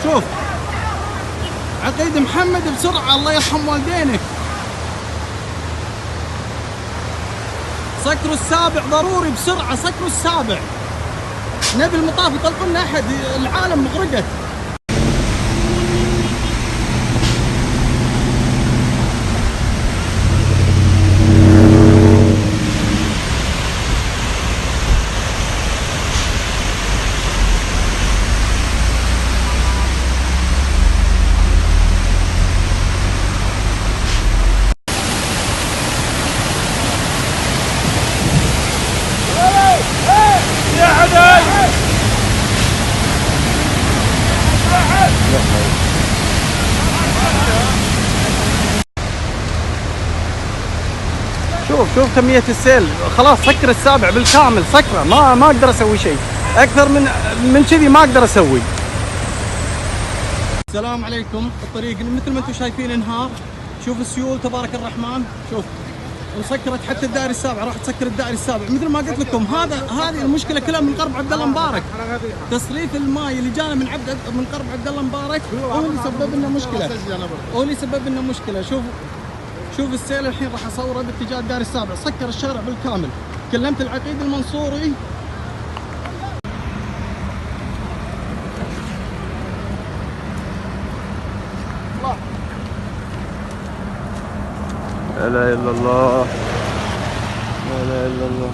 شوف عقيد محمد بسرعة، الله يرحم والدينك. سكروا السابع ضروري بسرعة، سكروا السابع. نبي المطاف يطلقوا لنا أحد، العالم مغرقت. شوف كمية السيل، خلاص سكر السابع بالكامل، سكره، ما اقدر اسوي شيء اكثر من كذي، ما اقدر اسوي. السلام عليكم. الطريق مثل ما انتم شايفين انهار، شوف السيول تبارك الرحمن، شوف وسكرت حتى الدائري السابع، راح تسكر الدائري السابع. مثل ما قلت لكم هذه المشكله كلها من قرب عبد الله مبارك. تصريف الماء اللي جانا من قرب عبد الله مبارك هو اللي سبب لنا مشكله. شوف السيل الحين راح اصوره باتجاه الدائري السابع، سكر الشارع بالكامل. كلمت العقيد المنصوري. لا اله الا الله، لا اله الا الله.